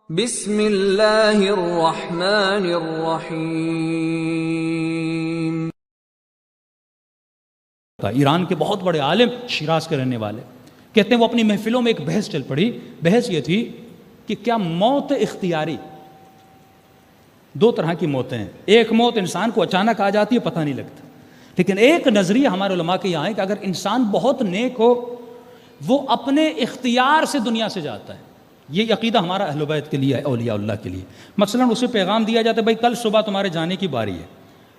بسم اللہ الرحمن الرحیم۔ ایران کے بہت بڑے عالم، شیراز کے رہنے والے، کہتے ہیں وہ اپنی محفلوں میں ایک بحث چل پڑی۔ بحث یہ تھی کہ کیا موت اختیاری، دو طرح کی موتیں ہیں۔ ایک موت انسان کو اچانک آ جاتی ہے، پتہ نہیں لگتا، لیکن ایک نظریہ ہمارے علماء کے یہاں ہے کہ اگر انسان بہت نیک ہو، وہ اپنے اختیار سے دنیا سے جاتا ہے۔ یہ عقیدہ ہمارا اہل بیت کے لیے ہے، اولیاء اللہ کے لیے۔ مثلا اسے پیغام دیا جاتا ہے بھائی کل صبح تمہارے جانے کی باری ہے،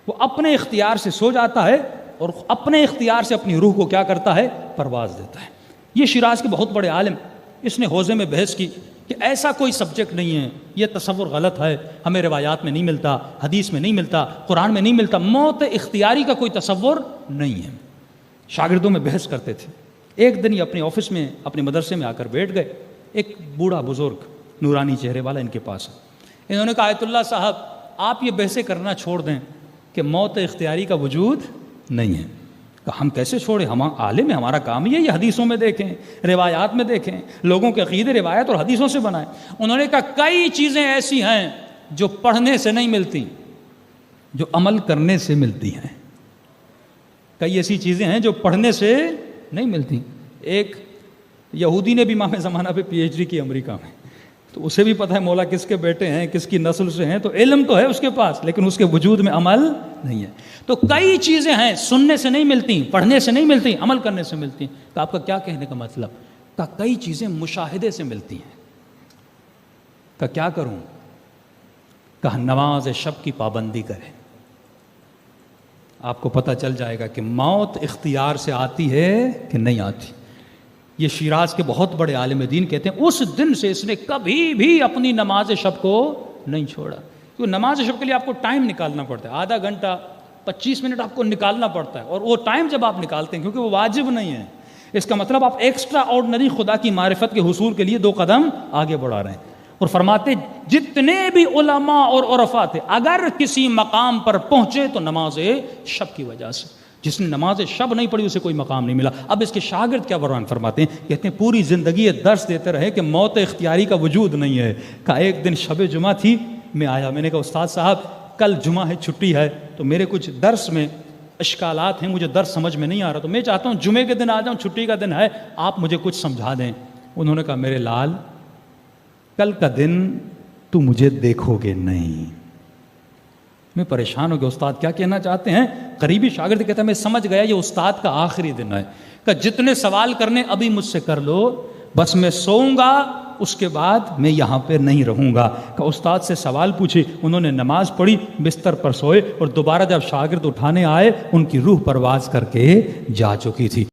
وہ اپنے اختیار سے سو جاتا ہے اور اپنے اختیار سے اپنی روح کو کیا کرتا ہے؟ پرواز دیتا ہے۔ یہ شیراز کے بہت بڑے عالم، اس نے حوزے میں بحث کی کہ ایسا کوئی سبجیکٹ نہیں ہے، یہ تصور غلط ہے، ہمیں روایات میں نہیں ملتا، حدیث میں نہیں ملتا، قرآن میں نہیں ملتا، موت اختیاری کا کوئی تصور نہیں ہے۔ شاگردوں میں بحث کرتے تھے۔ ایک دن یہ اپنے آفس میں، اپنے مدرسے میں آ کر بیٹھ گئے۔ ایک بوڑھا بزرگ نورانی چہرے والا ان کے پاس ہے۔ انہوں نے کہا آیت اللہ صاحب آپ یہ بحثیں کرنا چھوڑ دیں کہ موت اختیاری کا وجود نہیں ہے۔ کہا ہم کیسے چھوڑیں، ہم عالم ہیں، ہمارا کام یہ حدیثوں میں دیکھیں، روایات میں دیکھیں، لوگوں کے عقیدے روایت اور حدیثوں سے بنائیں۔ انہوں نے کہا کئی چیزیں ایسی ہیں جو پڑھنے سے نہیں ملتی، جو عمل کرنے سے ملتی ہیں۔ کئی ایسی چیزیں ہیں جو پڑھنے سے نہیں ملتی۔ ایک یہودی نے بھی امام زمانہ پہ پی ایچ ڈی کی امریکہ میں، تو اسے بھی پتہ ہے مولا کس کے بیٹے ہیں، کس کی نسل سے ہیں، تو علم تو ہے اس کے پاس، لیکن اس کے وجود میں عمل نہیں ہے۔ تو کئی چیزیں ہیں سننے سے نہیں ملتی، پڑھنے سے نہیں ملتی، عمل کرنے سے ملتی۔ تو آپ کا کیا کہنے کا مطلب؟ کہ کئی چیزیں مشاہدے سے ملتی ہیں۔ کہ کیا کروں؟ کہ نماز شب کی پابندی کریں، آپ کو پتہ چل جائے گا کہ موت اختیار سے آتی ہے کہ نہیں آتی۔ یہ شیراز کے بہت بڑے عالم دین کہتے ہیں اس دن سے اس نے کبھی بھی اپنی نماز شب کو نہیں چھوڑا۔ کیونکہ نماز شب کے لیے آپ کو ٹائم نکالنا پڑتا ہے، آدھا گھنٹہ 25 منٹ آپ کو نکالنا پڑتا ہے، اور وہ ٹائم جب آپ نکالتے ہیں کیونکہ وہ واجب نہیں ہے، اس کا مطلب آپ ایکسٹرا آرڈنری خدا کی معرفت کے حصول کے لیے 2 قدم آگے بڑھا رہے ہیں۔ اور فرماتے جتنے بھی علماء اور عرفاء تھے اگر کسی مقام پر پہنچے تو نماز شب کی وجہ سے، جس نے نماز شب نہیں پڑھی اسے کوئی مقام نہیں ملا۔ اب اس کے شاگرد کیا بیان فرماتے ہیں؟ کہتے ہیں پوری زندگی یہ درس دیتے رہے کہ موت اختیاری کا وجود نہیں ہے۔ کہا ایک دن شب جمعہ تھی، میں آیا، میں نے کہا استاد صاحب کل جمعہ ہے، چھٹی ہے، تو میرے کچھ درس میں اشکالات ہیں، مجھے درس سمجھ میں نہیں آ رہا، تو میں چاہتا ہوں جمعے کے دن آ جاؤں، چھٹی کا دن ہے، آپ مجھے کچھ سمجھا دیں۔ انہوں نے کہا میرے لال کل کا دن تو مجھے دیکھو گے نہیں۔ میں پریشان ہو گیا، استاد کیا کہنا چاہتے ہیں؟ قریبی شاگرد کہتا ہے میں سمجھ گیا یہ استاد کا آخری دن ہے، کہ جتنے سوال کرنے ابھی مجھ سے کر لو، بس میں سوؤں گا، اس کے بعد میں یہاں پہ نہیں رہوں گا۔ کہ استاد سے سوال پوچھے، انہوں نے نماز پڑھی، بستر پر سوئے، اور دوبارہ جب شاگرد اٹھانے آئے ان کی روح پرواز کر کے جا چکی تھی۔